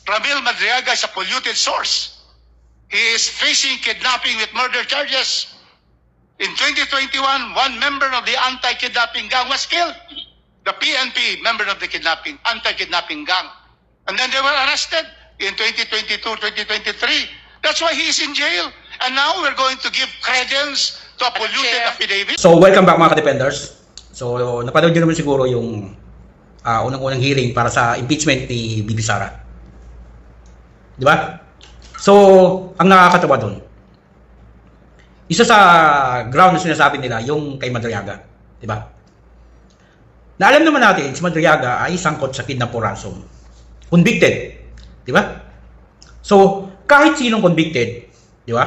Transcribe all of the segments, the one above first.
Ramil Madriaga is a polluted source. He is facing kidnapping with murder charges. In 2021, one member of the anti-kidnapping gang was killed. The PNP member of the anti-kidnapping gang. And then they were arrested in 2022, 2023. That's why he is in jail. And now we're going to give credence to a polluted affidavit. So, welcome back mga ka-defenders. So, napanood nyo naman siguro yung unang-unang hearing para sa impeachment ni Bibi Sara. Di ba? So, ang nakakatawa doon, isa sa ground na sinasabi nila, yung kay Madriaga. Di ba? Na alam naman natin, si Madriaga ay sangkot sa kidnap or ransom. Convicted. Di ba? So, kahit sinong convicted, di ba?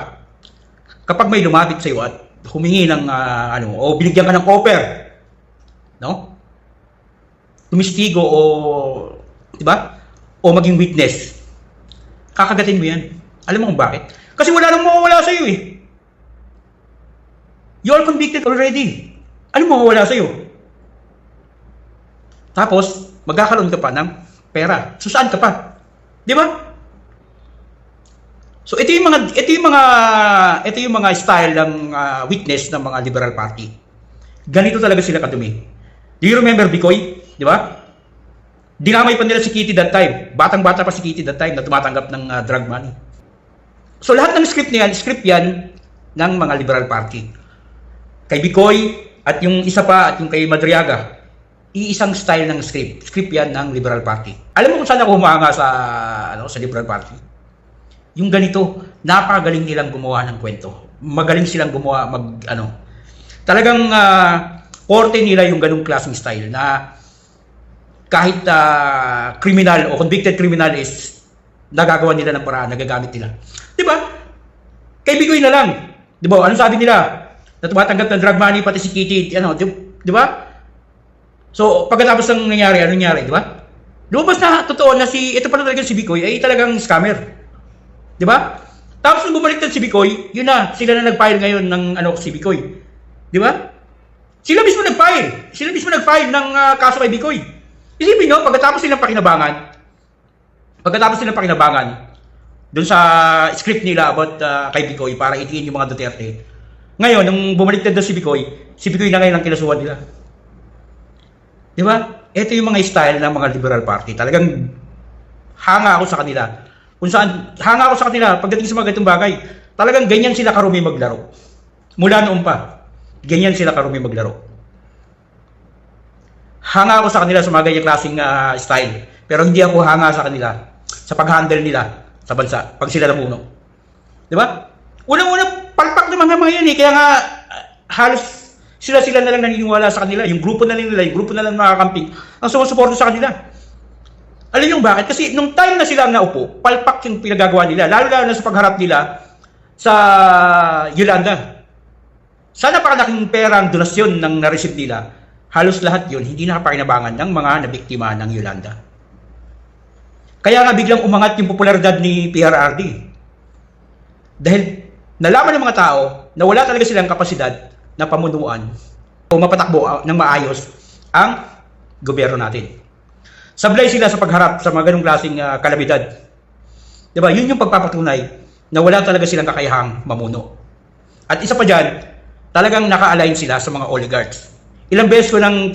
Kapag may lumapit sa iyo at humingi ng o binigyan ka ng offer, no? Tumistigo o, di ba? O maging witness. Kakagatin mo yan. Alam mo kung bakit? Kasi wala nang mawawala sa iyo eh. You are convicted already. Ano mawawala sa iyo? Tapos, magkakaroon ka pa ng pera. So, saan ka pa? Di ba? So, ito yung mga style ng witness ng mga Liberal Party. Ganito talaga sila kadumi. Do you remember Bicoy? Di ba? Dinamay pa nila si Kitty that time. Batang-bata pa si Kitty that time na tumatanggap ng drug money. So, lahat ng script yan ng mga Liberal Party. Kay Bicoy at yung isa pa at yung kay Madriaga, iisang style ng script. Script yan ng Liberal Party. Alam mo kung saan ako humanga sa Liberal Party? Yung ganito, napakagaling nilang gumawa ng kwento. Magaling silang gumawa, talagang forte nila yung ganung klaseng style na kahit criminal o convicted criminal is nagagawa nila ng paraan, nagagamit nila. Di ba? Kay Bicoy na lang. Di ba? Anong sabi nila? Na tumatanggap ng drug money pati si Kitty, di ba? So, pagkatapos ng nangyari, ano nangyari, di ba? Lumabas na totoo na ito pala talaga si Bicoy ay talagang scammer. Di ba? Tapos nung bumaliktad si Bicoy, yun na, sila na nag-file ngayon ng si Bicoy. Di ba? Sila mismo nag-file ng kaso kay Bicoy. Isipin nyo, pagkatapos nilang pakinabangan dun sa script nila about kay Bicoy para itiin yung mga Duterte. Ngayon, nung bumaliktad na si Bicoy na ngayon ang kinasuhan nila. Di ba? Ito yung mga style ng mga Liberal Party. Talagang hanga ako sa kanila. Kung saan, hanga ako sa kanila pagdating sa mga ganitong bagay. Talagang ganyan sila karumi maglaro. Mula noon pa, ganyan sila karumi maglaro. Hanga ako sa kanila sa mga ganyang klaseng style. Pero hindi ako hanga sa kanila sa pag-handle nila sa bansa pag sila namuno. Di ba? Unang-unang palpak naman mga yan eh. Kaya nga, halos sila na lang naniniwala sa kanila. Yung grupo na lang nakakamping ang sumusuporta sa kanila. Alam niyo bakit? Kasi nung time na sila naupo, palpak yung pinagagawa nila. Lalo na sa pagharap nila sa Yolanda. Sa napakalaking perang donasyon ng na-receive nila, halos lahat yun hindi nakapakinabangan ng mga nabiktima ng Yolanda. Kaya nga biglang umangat yung popularidad ni PRRD. Dahil nalaman ng mga tao na wala talaga silang kapasidad na pamunuan o mapatakbo ng maayos ang gobyerno natin. Sablay sila sa pagharap sa mga ganung klaseng kalamidad. Diba? Yun yung pagpapatunay na wala talaga silang kakayahang mamuno. At isa pa dyan, talagang naka-align sila sa mga oligarchs. Ilang beses ko nang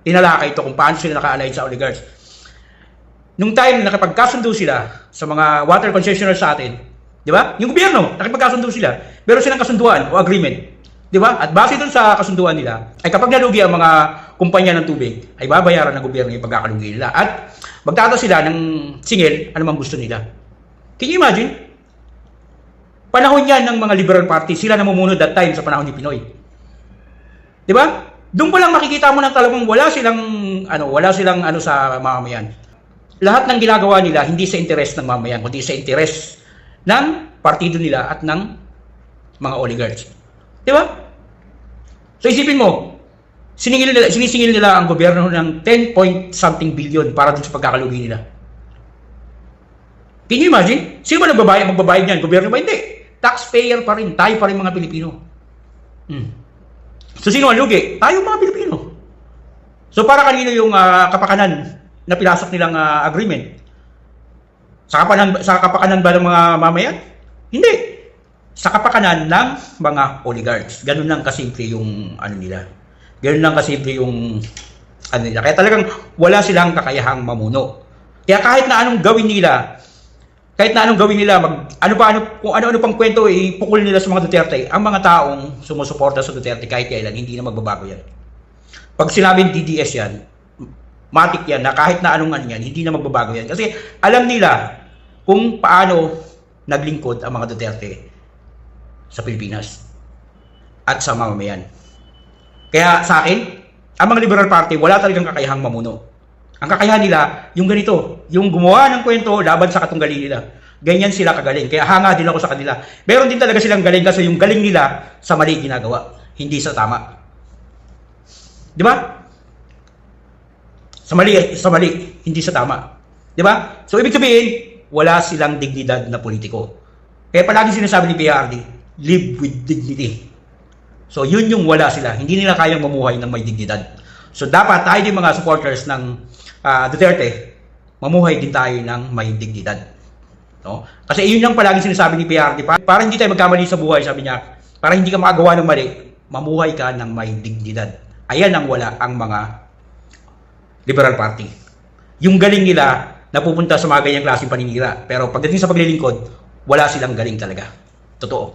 tinalakay ito kung paano sila naka-align sa oligarchs. Nung time na nakipagkasundo sila sa mga water concessionaires sa atin, di ba? Yung gobyerno, nakipagkasundo sila. Meron silang kasunduan o agreement. Di ba? At base dun sa kasunduan nila, ay kapag nalugi ang mga kumpanya ng tubig, ay babayaran ng gobyerno yung pagkakalugi nila. At magtataw sila ng singil, anumang gusto nila. Can you imagine? Panahon yan ng mga Liberal Party, sila namumuno that time sa panahon ni Pinoy. Di ba? Doon pa lang makikita mo ng talagang wala silang sa mamamayan. Lahat ng ginagawa nila, hindi sa interes ng mamamayan, kundi sa interes ng partido nila at ng mga oligarchs. Di ba? So isipin mo, sinisingil nila ang gobyerno ng 10 point something billion para dun sa pagkakalugi nila. Can you imagine? Sino ba magbabayad niyan? Gobyerno ba? Hindi. Taxpayer pa rin. Tayo pa rin mga Pilipino. So sino ang lugi? Tayo mga Pilipino. So para kanino yung kapakanan na pinasok nilang agreement? Sa kapakanan ba ng mga mamayan? Hindi. Sa kapakanan ng mga oligarchs. Ganun lang kasimple yung ano nila. Ganun lang kasimple yung ano nila. Kaya talagang wala silang kakayahang mamuno. Kaya kahit na anong gawin nila, kung ano-ano pang kwento ipukul nila sa mga Duterte, ang mga taong sumusuporta sa Duterte kahit kailan, hindi na magbabago yan. Pag sinabing DDS yan, matik yan na kahit na anong ano yan, hindi na magbabago yan. Kasi alam nila kung paano naglingkod ang mga Duterte sa Pilipinas at sa mamamayan. Kaya sa akin, ang mga Liberal Party, wala talagang kakayahang mamuno. Ang kakayahan nila, yung ganito, yung gumawa ng kwento laban sa katunggali nila. Ganyan sila kagaling. Kaya hanga din ako sa kanila. Meron din talaga silang galing kasi yung galing nila sa mali ginagawa, hindi sa tama. Di ba? Sa mali, hindi sa tama. Di ba? So, ibig sabihin, wala silang dignidad na politiko. Kaya palagi sinasabi ni PRD, live with dignity. So, yun yung wala sila. Hindi nila kayang mamuhay ng may dignidad. So, dapat tayo din mga supporters ng Duterte, mamuhay din tayo ng may dignidad. No? Kasi yun lang palagi sinasabi ni PRD, para hindi tayo magkamali sa buhay, sabi niya, para hindi ka makagawa ng mali, mamuhay ka ng may dignidad. Ayan ang wala ang mga Liberal Party. Yung galing nila napupunta sa mga ganyang klaseng paninira. Pero pagdating sa paglilingkod, wala silang galing talaga. Totoo.